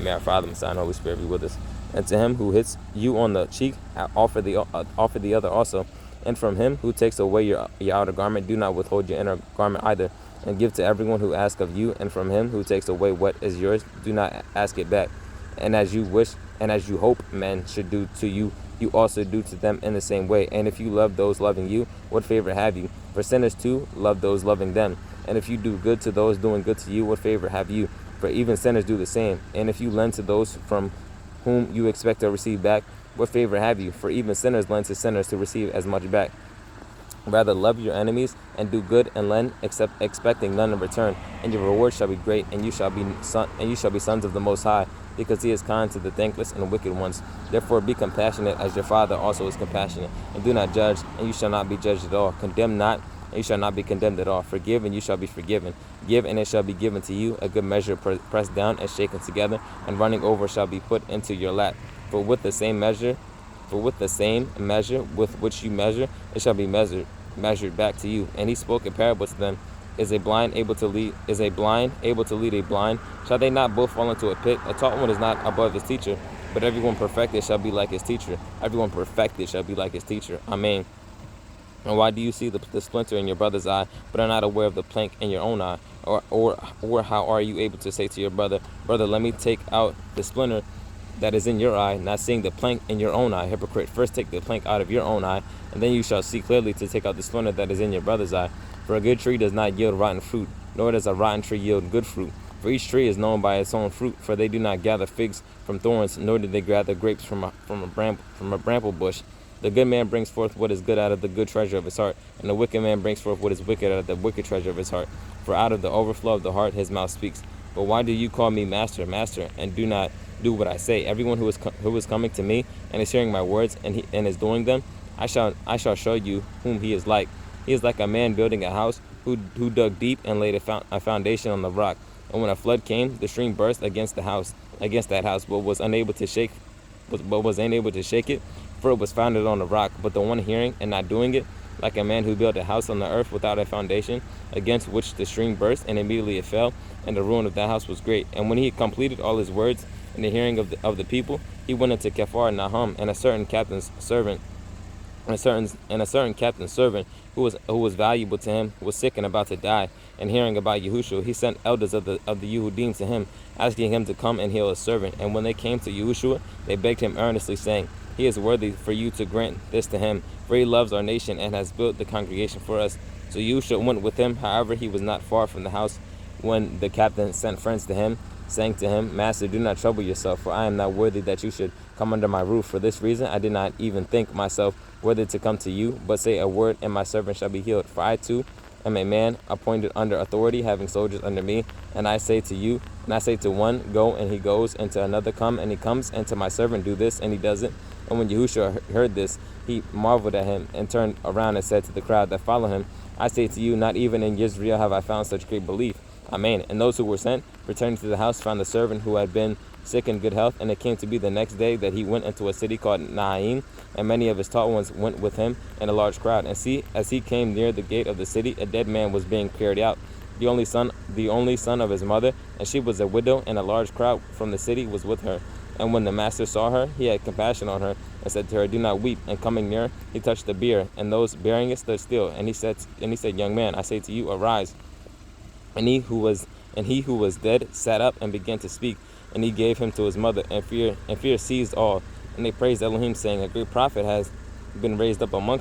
May our Father, Messiah, and Holy Spirit be with us. And to him who hits you on the cheek, offer the other also. And from him who takes away your outer garment, do not withhold your inner garment either. And give to everyone who asks of you. And from him who takes away what is yours, do not ask it back. And as you wish, and as you hope men should do to you, you also do to them in the same way. And if you love those loving you, what favor have you? For sinners too love those loving them. And if you do good to those doing good to you, what favor have you? For even sinners do the same. And if you lend to those from whom you expect to receive back, what favor have you? For even sinners lend to sinners to receive as much back. Rather love your enemies and do good and lend, expecting none in return, and your reward shall be great, and you shall be sons of the Most High, because he is kind to the thankless and wicked ones. Therefore be compassionate as your Father also is compassionate. And do not judge, and you shall not be judged at all. Condemn not, and you shall not be condemned at all. Forgive, and you shall be forgiven. Give, and it shall be given to you. A good measure pressed down and shaken together, and running over shall be put into your lap. For with the same measure with which you measure, it shall be measured back to you. And he spoke a parable to them. Is a blind able to lead a blind? Shall they not both fall into a pit? A taught one is not above his teacher, but everyone perfected shall be like his teacher. Everyone perfected shall be like his teacher. Amen. And why do you see the splinter in your brother's eye, but are not aware of the plank in your own eye? Or how are you able to say to your brother, Brother, let me take out the splinter that is in your eye, not seeing the plank in your own eye? Hypocrite, first take the plank out of your own eye, and then you shall see clearly to take out the splinter that is in your brother's eye. For a good tree does not yield rotten fruit, nor does a rotten tree yield good fruit. For each tree is known by its own fruit, for they do not gather figs from thorns, nor do they gather grapes from a bramble bush. The good man brings forth what is good out of the good treasure of his heart, and the wicked man brings forth what is wicked out of the wicked treasure of his heart. For out of the overflow of the heart his mouth speaks. But why do you call me Master, Master, and do not do what I say? Everyone who is coming to me and is hearing my words and is doing them, I shall show you whom he is like. He is like a man building a house who dug deep and laid a foundation on the rock. And when a flood came, the stream burst against that house, but was unable to shake it, for it was founded on the rock. But the one hearing and not doing it, like a man who built a house on the earth without a foundation, against which the stream burst, and immediately it fell, and the ruin of that house was great. And when he had completed all his words in the hearing of the people, he went into Kephar Nahum, and a certain captain's servant who was valuable to him was sick and about to die. And hearing about Yahushua, he sent elders of the Yehudim to him, asking him to come and heal his servant. And when they came to Yahushua, they begged him earnestly, saying, He is worthy for you to grant this to him, for he loves our nation and has built the congregation for us. So Yahushua went with him. However, he was not far from the house when the captain sent friends to him, saying to him, Master, do not trouble yourself, for I am not worthy that you should come under my roof. For this reason I did not even think myself worthy to come to you, but say a word, and my servant shall be healed. For I too am a man appointed under authority, having soldiers under me. And I say to one, Go, and he goes, and to another, Come, and he comes, and to my servant, Do this, and he does it. And when Yahushua heard this, he marveled at him, and turned around and said to the crowd that followed him, I say to you, not even in Israel have I found such great belief. Amen. And those who were sent, returning to the house, found the servant who had been sick in good health. And it came to be the next day that he went into a city called Naim, and many of his taught ones went with him, and a large crowd. And see, as he came near the gate of the city, a dead man was being carried out, the only son of his mother, and she was a widow, and a large crowd from the city was with her. And when the master saw her, he had compassion on her, and said to her, Do not weep. And coming near, he touched the bier, and those bearing it stood still. And he said, Young man, I say to you, arise. And he who was dead sat up and began to speak. And he gave him to his mother, and fear seized all. And they praised Elohim, saying, A great prophet has been raised up among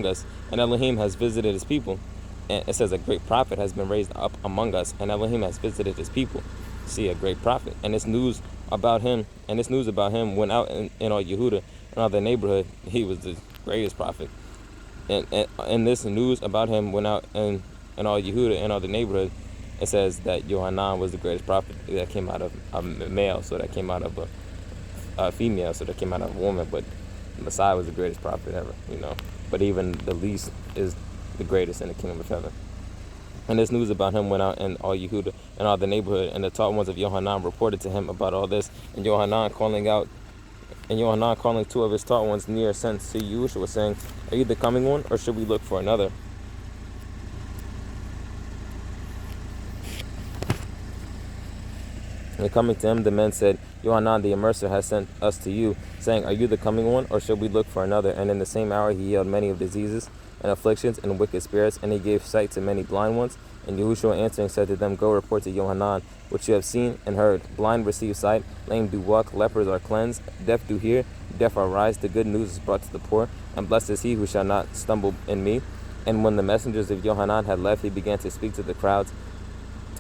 us, and Elohim has visited his people. And it says a great prophet has been raised up among us, and Elohim has visited his people. See, a great prophet. And this news about him went out in all Yehuda and all the neighborhood. He was the greatest prophet. And this news about him went out in all Yehuda and all the neighborhood. It says that Yohanan was the greatest prophet that came out of a male, so that came out of a female, so that came out of a woman. But Messiah was the greatest prophet ever, But even the least is the greatest in the kingdom of heaven. And this news about him went out in all Yehuda and all the neighborhood, and the taught ones of Yohanan reported to him about all this. And Yohanan calling two of his taught ones near, sent to Yahushua, saying, Are you the coming one, or should we look for another? And coming to him, the men said, Yohanan the Immerser has sent us to you, saying, Are you the coming one, or shall we look for another? And in the same hour he healed many of diseases and afflictions and wicked spirits, and he gave sight to many blind ones. And Yahushua answering said to them, Go report to Yohanan what you have seen and heard. Blind receive sight, lame do walk, lepers are cleansed, deaf do hear, deaf are rise. The good news is brought to the poor, and blessed is he who shall not stumble in me. And when the messengers of Yohanan had left, he began to speak to the crowds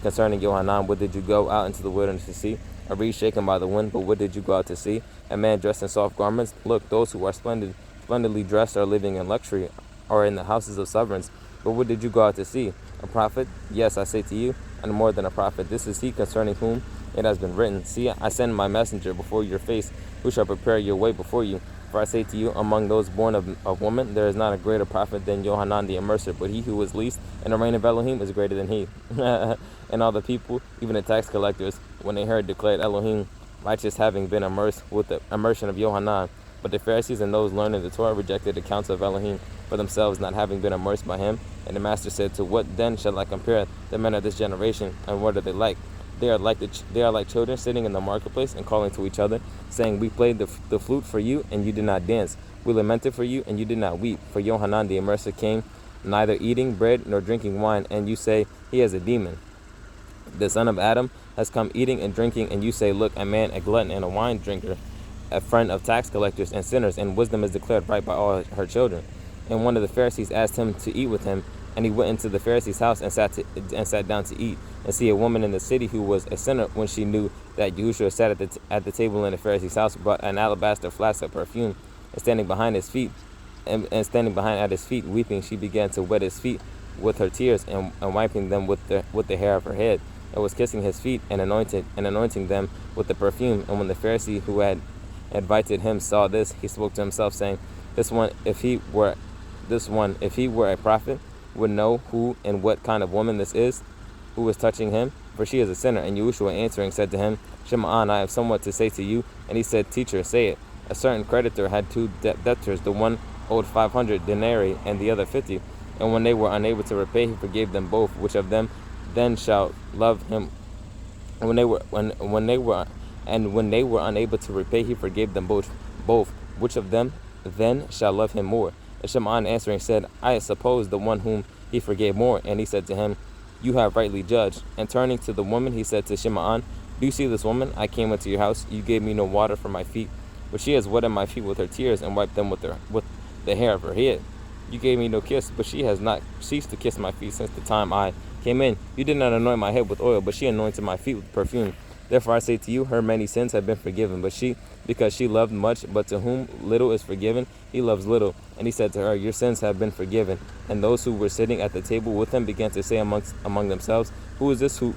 concerning Yohanan. What did you go out into the wilderness to see? A reed shaken by the wind, but what did you go out to see? A man dressed in soft garments? Look, those who are splendidly dressed are living in luxury, are in the houses of sovereigns. But what did you go out to see? A prophet? Yes, I say to you, and more than a prophet. This is he concerning whom it has been written, See, I send my messenger before your face, who shall prepare your way before you. For I say to you, among those born of woman, there is not a greater prophet than Yohanan the Immerser, but he who is least in the reign of Elohim is greater than he. And all the people, even the tax collectors, when they heard, declared Elohim righteous, having been immersed with the immersion of Yohanan. But the Pharisees and those learning the Torah rejected the counsel of Elohim for themselves, not having been immersed by him. And the master said, To what then shall I compare the men of this generation, and what are they like? They are like children sitting in the marketplace and calling to each other, saying, We played the flute for you, and you did not dance. We lamented for you, and you did not weep. For Yohanan the Immerser came, neither eating bread nor drinking wine, and you say, He is a demon. The son of Adam has come eating and drinking, and you say, Look, a man, a glutton and a wine drinker, a friend of tax collectors and sinners, and wisdom is declared right by all her children. And one of the Pharisees asked him to eat with him, and he went into the Pharisee's house and sat down to eat. And see, a woman in the city who was a sinner, when she knew that Yahushua sat at the table in the Pharisee's house, brought an alabaster flask of perfume, and standing behind his feet, at his feet, weeping, she began to wet his feet with her tears, and wiping them with the hair of her head, and was kissing his feet and anointing them with the perfume. And when the Pharisee who had invited him saw this, he spoke to himself, saying, This one, if he were a prophet, would know who and what kind of woman this is, who is touching him, for she is a sinner. And Yahushua answering said to him, Shimon, I have somewhat to say to you. And he said, Teacher, say it. A certain creditor had two debtors. The one owed 500 denarii, and the other 50. And when they were unable to repay, he forgave them both. Which of them then shall love him? And when they were unable to repay, he forgave them both. Which of them then shall love him more? And Shimon answering said, I suppose the one whom he forgave more. And he said to him, You have rightly judged. And turning to the woman, he said to Shimon, Do you see this woman? I came into your house. You gave me no water for my feet, but she has wetted my feet with her tears and wiped them with the hair of her head. You gave me no kiss, but she has not ceased to kiss my feet since the time I came in. You did not anoint my head with oil, but she anointed my feet with perfume. Therefore I say to you, her many sins have been forgiven, but she, because she loved much, but to whom little is forgiven, he loves little. And he said to her, Your sins have been forgiven. And those who were sitting at the table with him began to say among themselves, Who is this who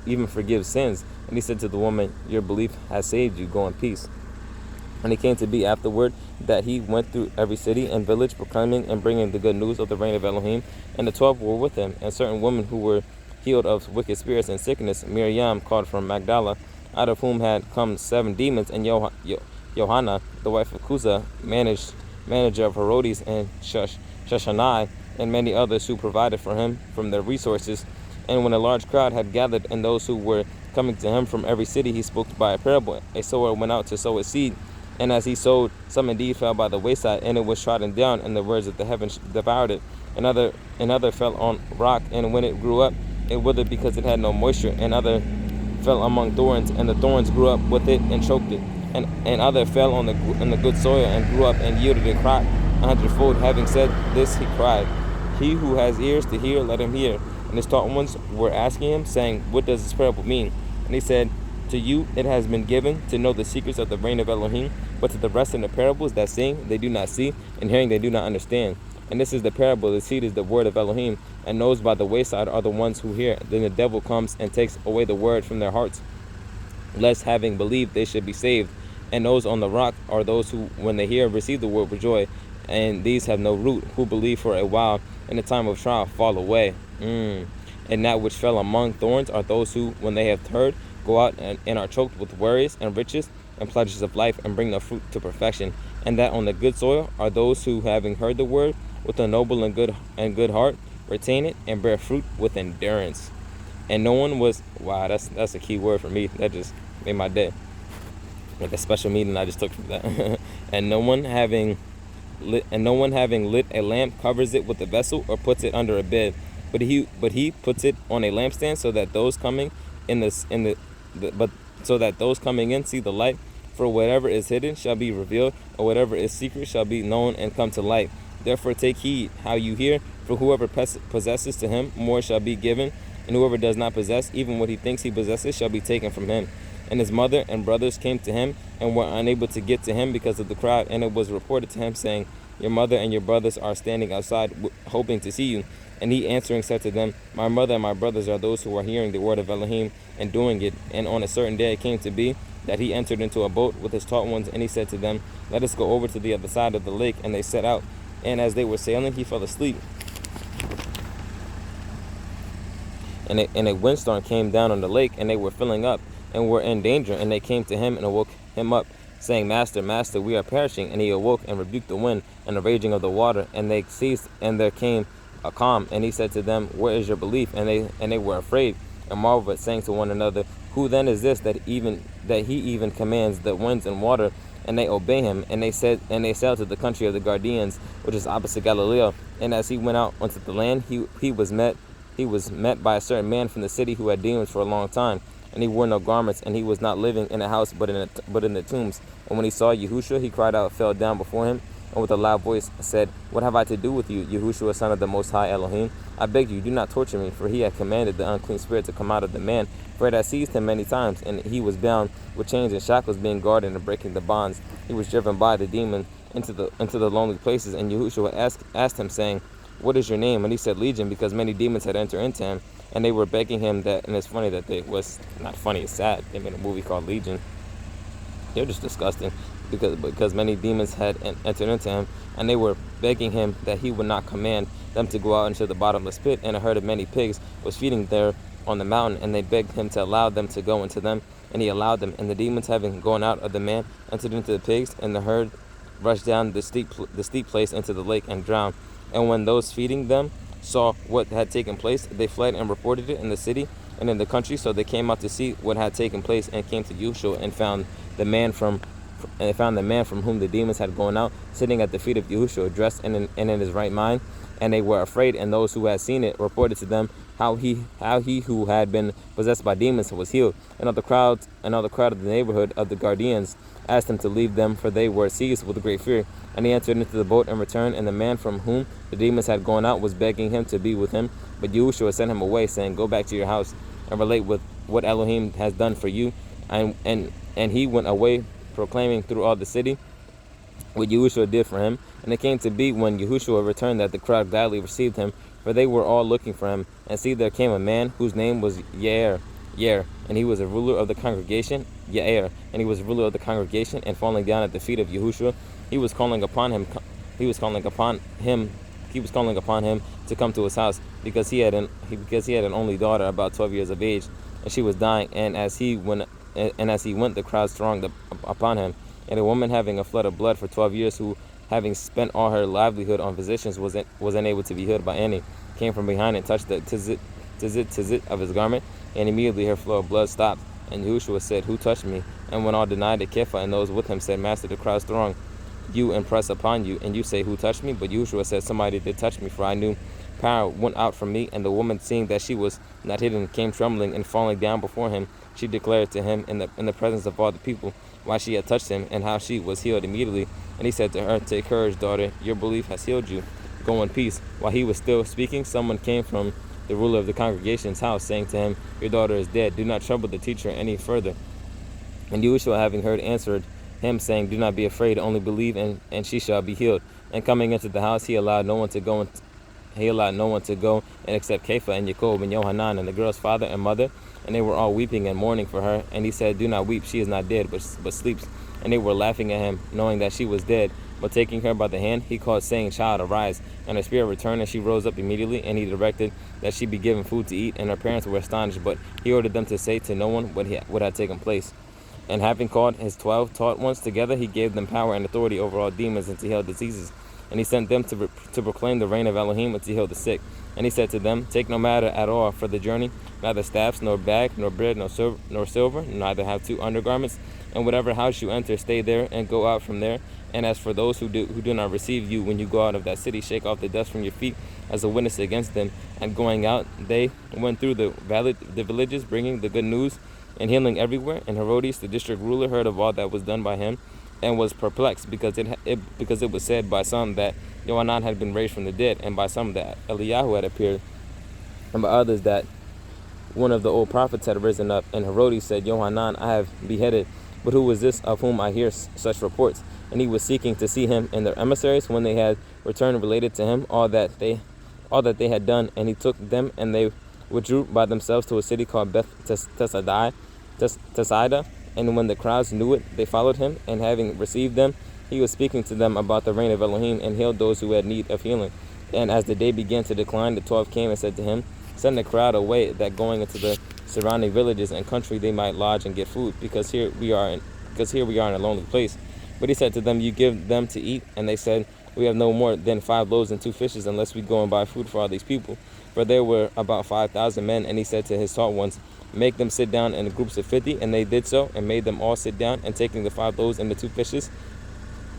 even forgives sins? And he said to the woman, Your belief has saved you. Go in peace. And it came to be afterward that he went through every city and village, proclaiming and bringing the good news of the reign of Elohim. And the 12 were with him, and certain women who were healed of wicked spirits and sickness, Miriam, called from Magdala, out of whom had come 7 demons, and Johanna, the wife of Cusa, manager of Herodes, and Shoshanai, and many others who provided for him from their resources. And when a large crowd had gathered, and those who were coming to him from every city, he spoke by a parable. A sower went out to sow his seed, and as he sowed, some indeed fell by the wayside, and it was trodden down, and the birds of the heavens devoured it. Another fell on rock, and when it grew up, it withered because it had no moisture. And other fell among thorns, and the thorns grew up with it and choked it. And other fell in the good soil and grew up and yielded a crop 100-fold. Having said this, he cried, He who has ears to hear, let him hear. And his taught ones were asking him, saying, What does this parable mean? And he said, To you it has been given to know the secrets of the reign of Elohim, but to the rest in the parables, that seeing they do not see, and hearing they do not understand. And this is the parable: the seed is the word of Elohim, and those by the wayside are the ones who hear. Then the devil comes and takes away the word from their hearts, lest having believed they should be saved. And those on the rock are those who, when they hear, receive the word with joy. And these have no root, who believe for a while, in the time of trial fall away. And that which fell among thorns are those who, when they have heard, go out and are choked with worries and riches and pleasures of life, and bring no fruit to perfection. And that on the good soil are those who, having heard the word with a noble and good heart, retain it and bear fruit with endurance. And no one was, wow, that's a key word for me. That just made my day. Like a special meeting I just took from that. And no one having lit a lamp covers it with a vessel or puts it under a bed, but he puts it on a lampstand, so that those coming in see the light. For whatever is hidden shall be revealed, or whatever is secret shall be known and come to light. Therefore take heed how you hear, for whoever possesses, to him more shall be given, and whoever does not possess, even what he thinks he possesses, shall be taken from him. And his mother and brothers came to him, and were unable to get to him because of the crowd. And it was reported to him, saying, Your mother and your brothers are standing outside, hoping to see you. And he answering said to them, My mother and my brothers are those who are hearing the word of Elohim and doing it. And on a certain day it came to be that he entered into a boat with his taught ones, and he said to them, Let us go over to the other side of the lake. And they set out. And as they were sailing, he fell asleep. And a windstorm came down on the lake, and they were filling up, and were in danger. And they came to him and awoke him up, saying, Master, Master, we are perishing. And he awoke and rebuked the wind and the raging of the water, and they ceased, and there came a calm. And he said to them, Where is your belief? And they were afraid and marveled, saying to one another, Who then is this that he even commands the winds and water, and they obey him? And they sailed to the country of the Gardeans, which is opposite Galilee. And as he went out onto the land, he was met by a certain man from the city who had demons for a long time, and he wore no garments, and he was not living in a house but in the tombs. And when he saw Yahushua, he cried out, fell down before him, and with a loud voice said, What have I to do with you, Yahushua, son of the Most High Elohim? I beg you, do not torture me. For he had commanded the unclean spirit to come out of the man, for it had seized him many times, and he was bound with chains and shackles, being guarded and breaking the bonds. He was driven by the demon into the lonely places. And Yahushua asked him, saying, What is your name? And he said, Legion, because many demons had entered into him. And they were begging him that, and it's funny that was not funny, it's sad. They made a movie called Legion. They're just disgusting, because many demons had entered into him, and they were begging him that he would not command them to go out into the bottomless pit. And a herd of many pigs was feeding there on the mountain, and they begged him to allow them to go into them, and he allowed them. And the demons, having gone out of the man, entered into the pigs, and the herd rushed down the steep place into the lake and drowned. And when those feeding them saw what had taken place, they fled and reported it in the city and in the country. So they came out to see what had taken place, and came to Yahushua, and found the man from whom the demons had gone out, sitting at the feet of Yahushua, dressed and in his right mind. And they were afraid. And those who had seen it reported to them how he who had been possessed by demons was healed. And all the crowd of the neighborhood of the Gardeans asked him to leave them, for they were seized with great fear. And he entered into the boat and returned, and the man from whom the demons had gone out was begging him to be with him. But Yahushua sent him away, saying, Go back to your house and relate with what Elohim has done for you. And he went away, proclaiming through all the city what Yahushua did for him. And it came to be, when Yahushua returned, that the crowd gladly received him, for they were all looking for him. And see, there came a man whose name was Yair, and he was a ruler of the congregation. And he was a ruler of the congregation, and falling down at the feet of Yahushua, he was calling upon him to come to his house, because he had an only daughter about 12 years of age, and she was dying. And as he went, the crowd thronged upon him. And a woman having a flood of blood for 12 years, who, having spent all her livelihood on physicians, was unable to be healed by any, came from behind and touched the tizit of his garment, and immediately her flow of blood stopped. And Yahushua said, Who touched me? And when all denied it, Kepha and those with him said, Master, the crowds throng you and press upon you, and you say, Who touched me? But Yahushua said, Somebody did touch me, for I knew power went out from me. And the woman, seeing that she was not hidden, came trembling and falling down before him. She declared to him in the presence of all the people why she had touched him, and how she was healed immediately. And he said to her, Take courage, daughter, your belief has healed you. Go in peace. While he was still speaking, someone came from the ruler of the congregation's house, saying to him, Your daughter is dead. Do not trouble the teacher any further. And Yahushua, having heard, answered him, saying, Do not be afraid, only believe, and she shall be healed. And coming into the house, he allowed no one to go and except Kepha and Jacob and Yohanan and the girl's father and mother. And they were all weeping and mourning for her. And he said, Do not weep, she is not dead, but sleeps. And they were laughing at him, knowing that she was dead. But taking her by the hand, he called, saying, Child, arise. And her spirit returned, and she rose up immediately. And he directed that she be given food to eat. And her parents were astonished, but he ordered them to say to no one what had taken place. And having called his 12 taught ones together, he gave them power and authority over all demons, and to heal diseases. And he sent them to proclaim the reign of Elohim, and to heal the sick, And he said to them, take no matter at all for the journey, neither staffs, nor bag, nor bread, nor silver, neither have 2 undergarments. And whatever house you enter, stay there and go out from there. And as for those who do not receive you when you go out of that city, shake off the dust from your feet as a witness against them. And going out, they went through the villages, bringing the good news and healing everywhere. And Herodias, the district ruler, heard of all that was done by him, and was perplexed, because it was said by some that Johanan had been raised from the dead, and by some that Eliyahu had appeared, and by others that one of the old prophets had risen up. And Herodias said, Johanan I have beheaded, but who is this of whom I hear such reports? And he was seeking to see him and their emissaries. When they had returned, related to him all that they had done, and he took them, and they withdrew by themselves to a city called Beth Tesaida. And when the crowds knew it, they followed him, and having received them, he was speaking to them about the reign of Elohim, and healed those who had need of healing. And as the day began to decline, the 12 came and said to him, send the crowd away, that going into the surrounding villages and country they might lodge and get food, because here we are in a lonely place. But he said to them, you give them to eat. And they said, we have no more than 5 loaves and 2 fishes, unless we go and buy food for all these people. For there were about 5,000 men. And he said to his taught ones, make them sit down in groups of 50. And they did so, and made them all sit down. And taking the 5 loaves and the 2 fishes,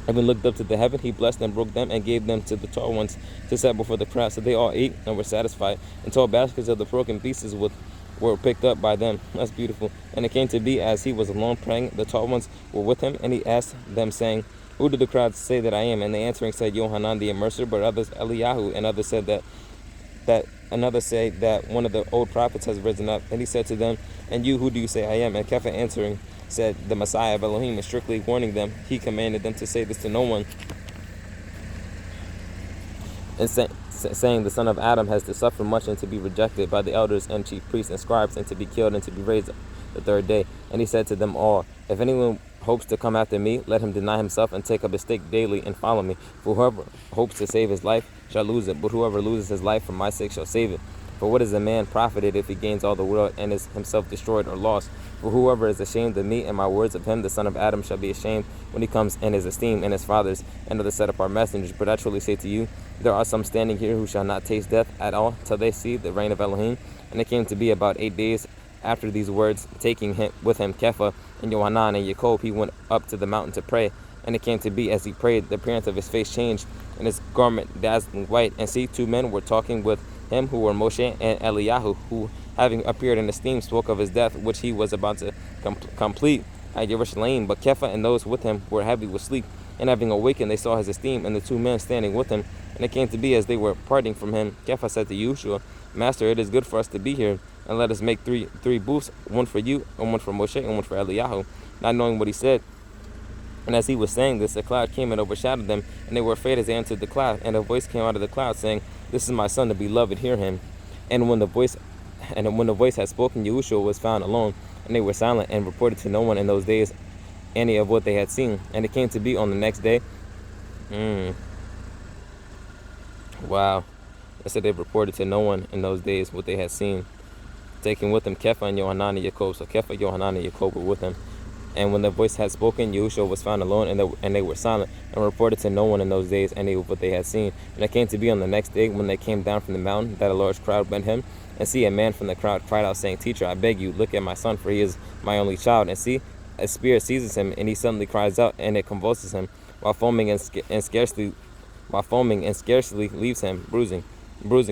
having looked up to the heaven, he blessed them, broke them, and gave them to the tall ones to set before the crowd. So they all ate and were satisfied. And 12 baskets of the broken pieces were picked up by them. That's beautiful. And it came to be, as he was alone praying, the tall ones were with him, and he asked them, saying, who did the crowd say that I am? And they answering said, Johanan the immerser, but others Eliyahu, and others said that another say that one of the old prophets has risen up. And he said to them, and you, who do you say I am? And Kepha answering said, the Messiah of Elohim. And strictly warning them, he commanded them to say this to no one, and saying, the son of Adam has to suffer much, and to be rejected by the elders and chief priests and scribes, and to be killed, and to be raised the 3rd day. And he said to them all, if anyone hopes to come after me, let him deny himself and take up his stake daily and follow me. For whoever hopes to save his life shall lose it, but whoever loses his life for my sake shall save it. For what is a man profited if he gains all the world and is himself destroyed or lost? For whoever is ashamed of me and my words of him, the son of Adam shall be ashamed when he comes in his esteem and his father's and of the set apart messengers. But I truly say to you, there are some standing here who shall not taste death at all till they see the reign of Elohim. And it came to be about 8 days after these words, taking with him Kepha and Johanan and Jacob, he went up to the mountain to pray. And it came to be, as he prayed, the appearance of his face changed, and his garment dazzling white. And see, 2 men were talking with him, who were Moshe and Eliyahu, who, having appeared in esteem, spoke of his death, which he was about to complete at Jerusalem. But Kepha and those with him were heavy with sleep. And having awakened, they saw his esteem, and the 2 men standing with him. And it came to be, as they were parting from him, Kepha said to Yeshua, Master, it is good for us to be here, and let us make three booths, one for you, and one for Moshe, and one for Eliyahu. Not knowing what he said. And as he was saying this, a cloud came and overshadowed them, and they were afraid as they entered the cloud. And a voice came out of the cloud, saying, this is my son, the beloved, hear him. And when the voice had spoken, Yahushua was found alone, and they were silent, and reported to no one in those days any of what they had seen. And it came to be on the next day. Wow. I said they reported to no one in those days what they had seen, taking with them Kepha and Johanan and Jacob. So Kepha, Johanan, and Jacob were with him. And when the voice had spoken, Yahushua was found alone, and they were silent, and reported to no one in those days any of what they had seen. And it came to be on the next day, when they came down from the mountain, that a large crowd met him. And see, a man from the crowd cried out, saying, Teacher, I beg you, look at my son, for he is my only child. And see, a spirit seizes him, and he suddenly cries out, and it convulses him, while foaming and scarcely leaves him, bruising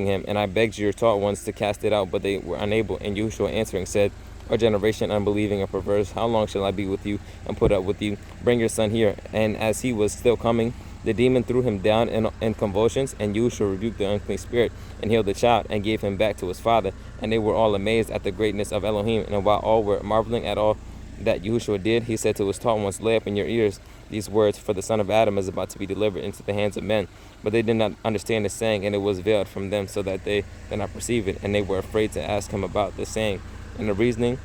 him. And I begged your taught ones to cast it out, but they were unable. And Yahushua answering said, O generation unbelieving and perverse, how long shall I be with you and put up with you? Bring your son here. And as he was still coming, the demon threw him down in convulsions, and Yahushua rebuked the unclean spirit, and healed the child, and gave him back to his father. And they were all amazed at the greatness of Elohim. And while all were marveling at all that Yahushua did, he said to his taught ones, Lay up in your ears these words, for the Son of Adam is about to be delivered into the hands of men. But they did not understand the saying, and it was veiled from them, so that they did not perceive it. And they were afraid to ask him about the saying. And the reasoning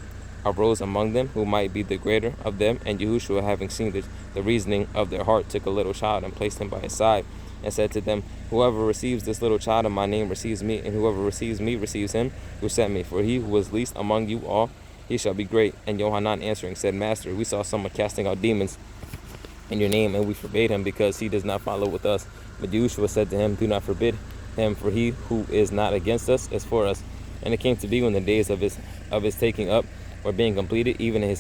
arose among them, who might be the greater of them. And Yahushua, having seen the reasoning of their heart, took a little child and placed him by his side, and said to them, Whoever receives this little child in my name receives me, and whoever receives me receives him who sent me. For he who was least among you all, he shall be great. And Johanan answering said, Master, we saw someone casting out demons in your name, and we forbade him, because he does not follow with us. But Yahushua said to him, Do not forbid him, for he who is not against us is for us. And it came to be when the days of his taking up were being completed, even he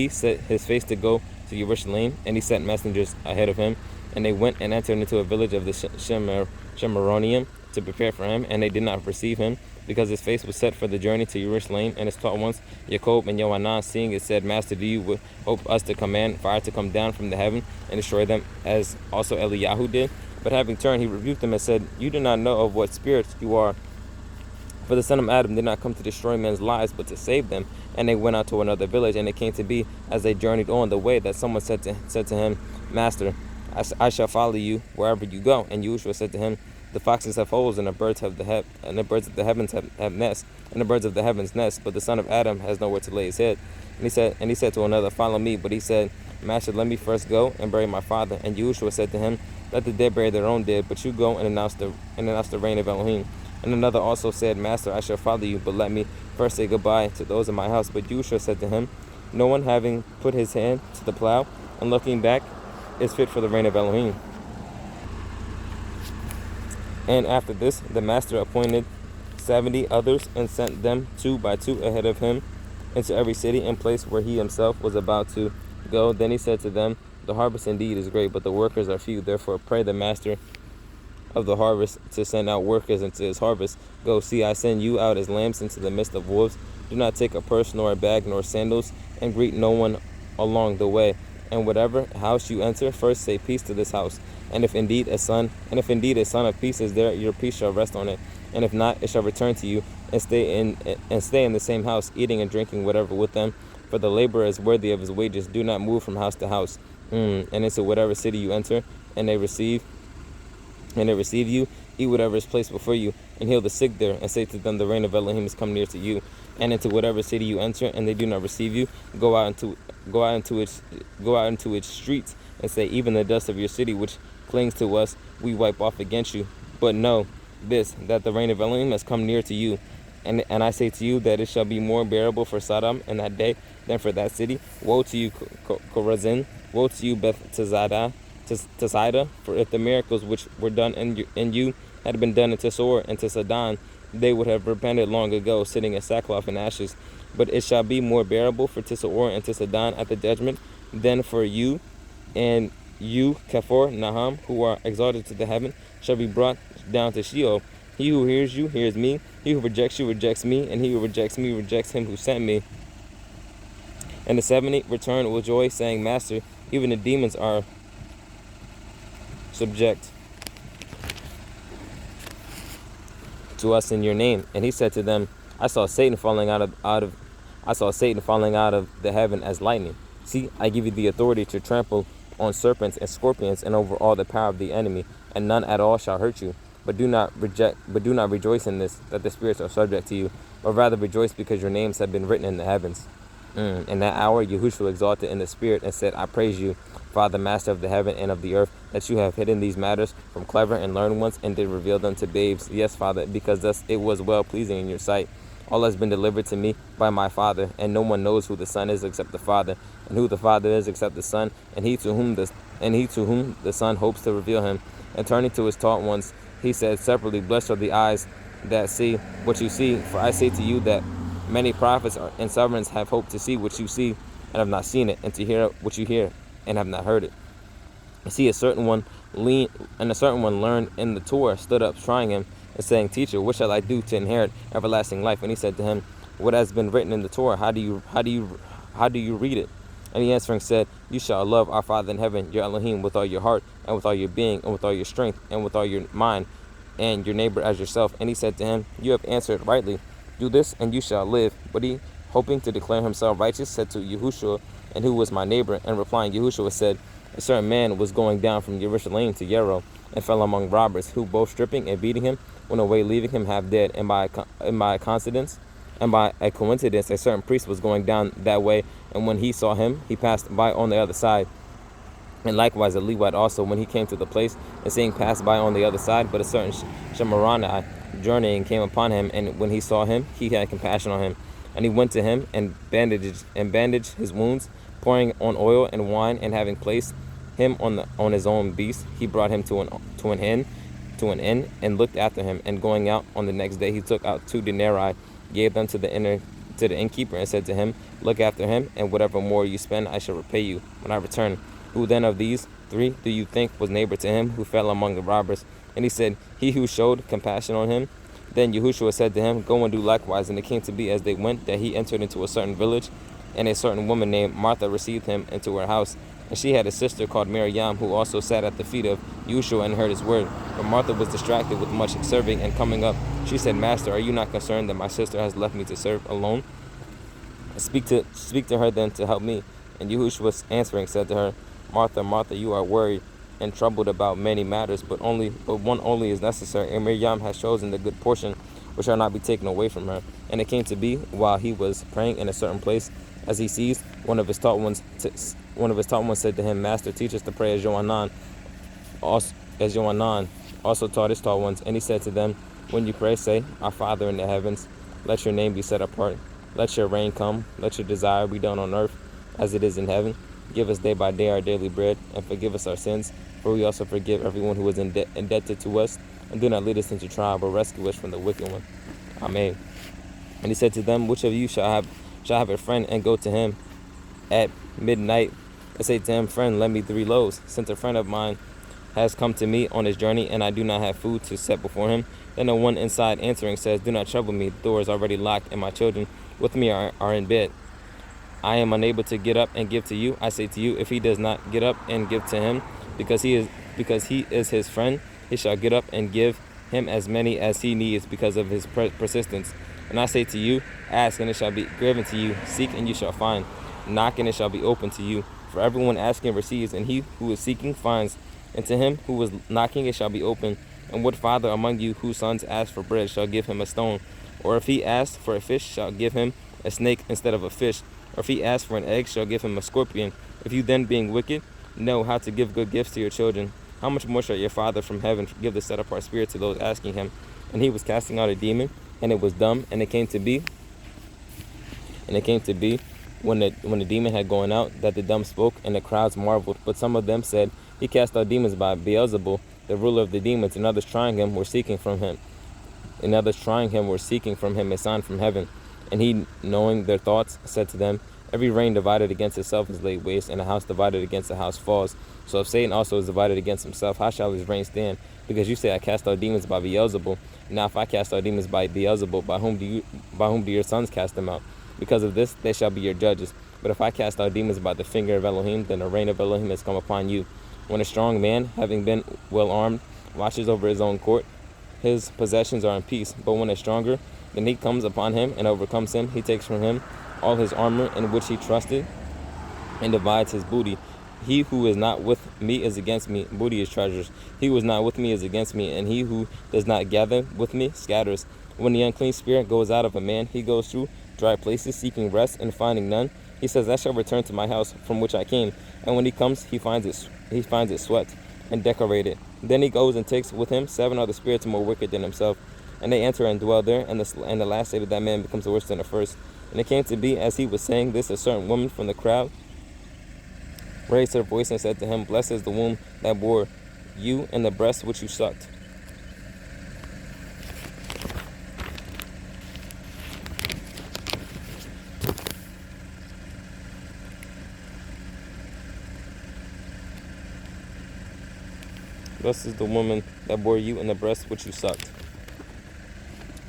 set his face to go to Jerusalem, and he sent messengers ahead of him, and they went and entered into a village of the Shemaronium to prepare for him, and they did not perceive him, because his face was set for the journey to Jerusalem. And his taught ones, Jacob and Johanan, seeing it, said, Master, do you hope us to command fire to come down from the heaven and destroy them, as also Eliyahu did? But having turned, he rebuked them and said, You do not know of what spirit you are. For the son of Adam did not come to destroy men's lives, but to save them. And they went out to another village. And it came to be, as they journeyed on the way, that someone said to him, Master, I shall follow you wherever you go. And Yahushua said to him, The foxes have holes, and the birds of the heavens have nests, and the birds of the heavens nest. But the son of Adam has nowhere to lay his head. And he said to another, Follow me. But he said, Master, let me first go and bury my father. And Yahushua said to him, Let the dead bury their own dead, but you go and announce the reign of Elohim. And another also said, Master, I shall follow you, but let me first say goodbye to those in my house. But Yahushua said to him, No one having put his hand to the plow and looking back is fit for the reign of Elohim. And after this, the master appointed 70 others and sent them 2 by 2 ahead of him into every city and place where he himself was about to go. Then he said to them, The harvest indeed is great, but the workers are few. Therefore pray the master of the harvest to send out workers into his harvest. Go, see, I send you out as lambs into the midst of wolves. Do not take a purse, nor a bag, nor sandals, and greet no one along the way. And whatever house you enter, first say peace to this house. And if indeed a son of peace is there, your peace shall rest on it. And if not, it shall return to you, and stay in the same house, eating and drinking whatever with them. For the laborer is worthy of his wages. Do not move from house to house. And into whatever city you enter, and they receive you, eat whatever is placed before you, and heal the sick there, and say to them, The reign of Elohim has come near to you. And into whatever city you enter, and they do not receive you, go out into its streets, and say, Even the dust of your city which clings to us, we wipe off against you. But know this, that the reign of Elohim has come near to you. And I say to you that it shall be more bearable for Sodom in that day than for that city. Woe to you, Chorazin! Woe to you, Beth Saida! For if the miracles which were done in you had been done in Tesor and to Sidon, they would have repented long ago, sitting in sackcloth and ashes. But it shall be more bearable for Tisor and to Sidon at the judgment than for you. And you, Kephor, Naham, who are exalted to the heaven, shall be brought down to Sheol. He who hears you hears me. He who rejects you rejects me. And he who rejects me rejects him who sent me. And the 70 returned with joy, saying, Master, even the demons are subject to us in your name. And he said to them, I saw Satan falling out of the heaven as lightning. See, I give you the authority to trample on serpents and scorpions and over all the power of the enemy, and none at all shall hurt you. But do not rejoice in this, that the spirits are subject to you, but rather rejoice because your names have been written in the heavens. In that hour, Yahushua exalted in the spirit and said, I praise you, Father, Master of the heaven and of the earth, that you have hidden these matters from clever and learned ones and did reveal them to babes. Yes, Father, because thus it was well pleasing in your sight. All has been delivered to me by my Father, and no one knows who the Son is except the Father, and who the Father is except the Son, and he to whom the Son hopes to reveal him. And turning to his taught ones, he said separately, Blessed are the eyes that see what you see, for I say to you that many prophets and sovereigns have hoped to see what you see and have not seen it, and to hear what you hear and have not heard it. See, a certain one learned in the Torah stood up, trying him, and saying, Teacher, what shall I do to inherit everlasting life? And he said to him, What has been written in the Torah? How do you read it? And he answering said, You shall love our Father in heaven, your Elohim, with all your heart, and with all your being, and with all your strength, and with all your mind, and your neighbor as yourself. And he said to him, You have answered rightly. Do this, and you shall live. But he, hoping to declare himself righteous, said to Yahushua, And who was my neighbor? And replying, Yahushua said, A certain man was going down from Jerusalem to Jericho, and fell among robbers, who both stripping and beating him went away, leaving him half dead. And by a coincidence, a certain priest was going down that way, and when he saw him, he passed by on the other side. And likewise a Levite also, when he came to the place, and seeing passed by on the other side. But a certain Shemarani journeying came upon him, and when he saw him, he had compassion on him. And he went to him and bandaged his wounds, pouring on oil and wine, and having placed him on his own beast, he brought him to an inn, to an inn and looked after him. And going out on the next day, he took out 2 denarii, gave them to the innkeeper, and said to him, look after him, and whatever more you spend, I shall repay you when I return. Who then of these 3 do you think was neighbor to him who fell among the robbers? And he said, he who showed compassion on him. Then Yahushua said to him, go and do likewise. And it came to be as they went that he entered into a certain village, and a certain woman named Martha received him into her house. And she had a sister called Miriam, who also sat at the feet of Yahushua and heard his word. But Martha was distracted with much serving, and coming up, she said, Master, are you not concerned that my sister has left me to serve alone? Speak to her then to help me. And Yahushua answering said to her, Martha, Martha, you are worried and troubled about many matters, but one only is necessary. And Miriam has chosen the good portion, which shall not be taken away from her. And it came to be, while he was praying in a certain place, as he ceased, one of his taught ones said to him, Master, teach us to pray as Yohanan also taught his taught ones. And he said to them, when you pray, say, Our Father in the heavens, let your name be set apart. Let your reign come. Let your desire be done on earth as it is in heaven. Give us day by day our daily bread, and forgive us our sins, for we also forgive everyone who is indebted to us. And do not lead us into trial, but rescue us from the wicked one. Amen. And he said to them, which of you shall have a friend and go to him at midnight and say to him, Friend, lend me 3 loaves, since a friend of mine has come to me on his journey, and I do not have food to set before him? Then the one inside answering says, Do not trouble me, the door is already locked, and my children with me are in bed. I am unable to get up and give to you. I say to you, if he does not get up and give to him, because he is his friend, he shall get up and give him as many as he needs because of his persistence. And I say to you, ask and it shall be given to you, seek and you shall find, knock and it shall be opened to you. For everyone asking receives, and he who is seeking finds, and to him who is knocking it shall be opened. And what father among you whose sons ask for bread shall give him a stone? Or if he asks for a fish, shall give him a snake instead of a fish? Or if he asks for an egg, shall give him a scorpion? If you then, being wicked, know how to give good gifts to your children, how much more shall your Father from heaven give the set-apart spirit to those asking him? And he was casting out a demon, and it was dumb. And it came to be, when the demon had gone out, that the dumb spoke, and the crowds marveled. But some of them said, He cast out demons by Beelzebul, the ruler of the demons. And others trying him were seeking from him a sign from heaven. And he, knowing their thoughts, said to them, Every reign divided against itself is laid waste, and a house divided against a house falls. So if Satan also is divided against himself, how shall his reign stand? Because you say, I cast out demons by Beelzebul. Now if I cast out demons by Beelzebul, by whom do your sons cast them out? Because of this they shall be your judges. But if I cast out demons by the finger of Elohim, then the reign of Elohim has come upon you. When a strong man, having been well armed, watches over his own court, his possessions are in peace. But when a stronger, then he comes upon him and overcomes him, he takes from him all his armor in which he trusted, and divides his booty. He who is not with me is against me. Booty is treasures. He who is not with me is against me, and he who does not gather with me scatters. When the unclean spirit goes out of a man, he goes through dry places, seeking rest and finding none. He says, I shall return to my house from which I came. And when he comes, he finds it swept and decorated. Then he goes and takes with him 7 other spirits more wicked than himself, and they enter and dwell there, and the last state of that man becomes worse than the first. And it came to be, as he was saying this, a certain woman from the crowd raised her voice and said to him, Blessed is the womb that bore you, and the breast which you sucked. Blessed is the woman that bore you, and the breast which you sucked.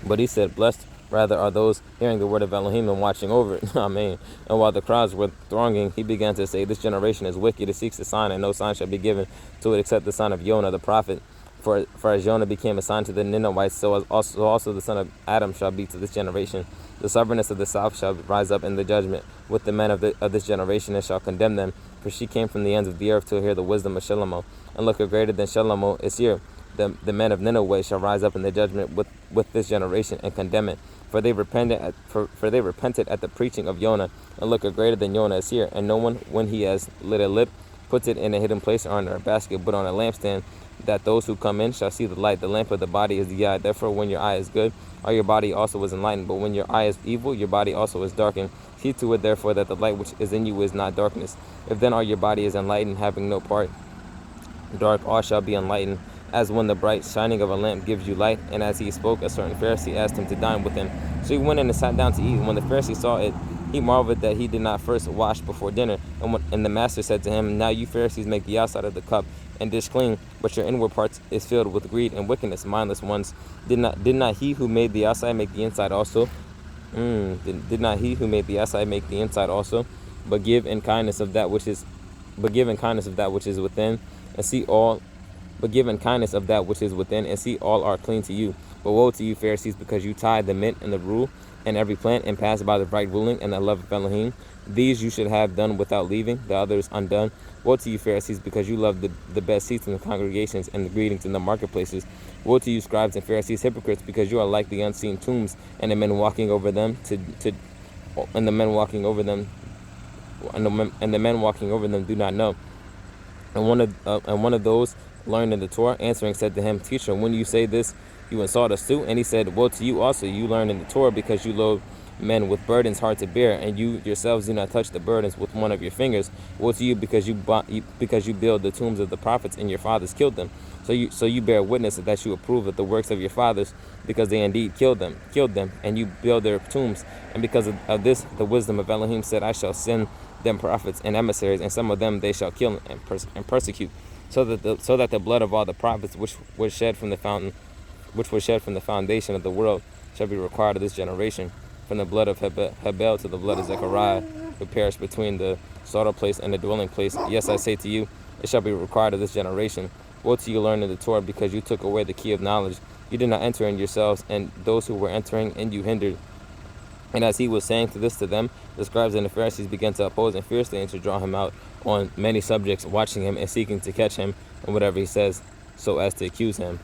But he said, Blessed rather are those hearing the word of Elohim and watching over it. Amen. And while the crowds were thronging, he began to say, This generation is wicked. It seeks a sign, and no sign shall be given to it except the sign of Jonah the prophet. For as Jonah became a sign to the Ninevites, so also the son of Adam shall be to this generation. The stubbornness of the south shall rise up in the judgment with the men of this generation, and shall condemn them. For she came from the ends of the earth to hear the wisdom of Shalomo. And look, a greater than Shalomo is here. The men of Nineveh shall rise up in the judgment with this generation and condemn it. For they repented at the preaching of Jonah. And look, a greater than Jonah is here. And no one, when he has lit a lip, puts it in a hidden place or under a basket, but on a lampstand, that those who come in shall see the light. The lamp of the body is the eye. Therefore, when your eye is good, all your body also is enlightened. But when your eye is evil, your body also is darkened. See to it, therefore, that the light which is in you is not darkness. If then all your body is enlightened, having no part dark, all shall be enlightened. as when the bright shining of a lamp gives you light. And as he spoke, a certain Pharisee asked him to dine with him. So he went in and sat down to eat. And when the Pharisee saw it, he marveled that he did not first wash before dinner. And the master said to him, Now you Pharisees make the outside of the cup and dish clean, but your inward parts is filled with greed and wickedness. Mindless ones, did not he who made the outside make the inside also? Did not he who made the outside make the inside also? But give in kindness of that which is, but give in kindness of that which is within, and see all. But give in kindness of that which is within, and see all are clean to you. But woe to you, Pharisees, because you tithe the mint and the rule and every plant, and pass by the right ruling and the love of Elohim. These you should have done without leaving the others undone. Woe to you, Pharisees, because you love the best seats in the congregations and the greetings in the marketplaces. Woe to you, scribes and Pharisees, hypocrites, because you are like the unseen tombs, and the men walking over them and the men walking over them and the men walking over them do not know. And one of those learned in the Torah, answering, said to him, Teacher, when you say this, you insult us too. And he said, Woe to you also, you learn in the Torah, because you load men with burdens hard to bear, and you yourselves do not touch the burdens with one of your fingers. Woe to you, because you build the tombs of the prophets, and your fathers killed them. So you bear witness that you approve of the works of your fathers, because they indeed killed them, and you build their tombs. And because of this, the wisdom of Elohim said, I shall send them prophets and emissaries, and some of them they shall kill and persecute, so that the blood of all the prophets which was shed from the foundation of the world shall be required of this generation, from the blood of Hebel to the blood of Zechariah, who perished between the slaughter place and the dwelling place. Yes, I say to you, it shall be required of this generation. Woe to you, learn in the Torah, because you took away the key of knowledge. You did not enter in yourselves, and those who were entering in you hindered. And as he was saying to them, the scribes and the Pharisees began to oppose him fiercely and to draw him out on many subjects, watching him and seeking to catch him in whatever he says, so as to accuse him.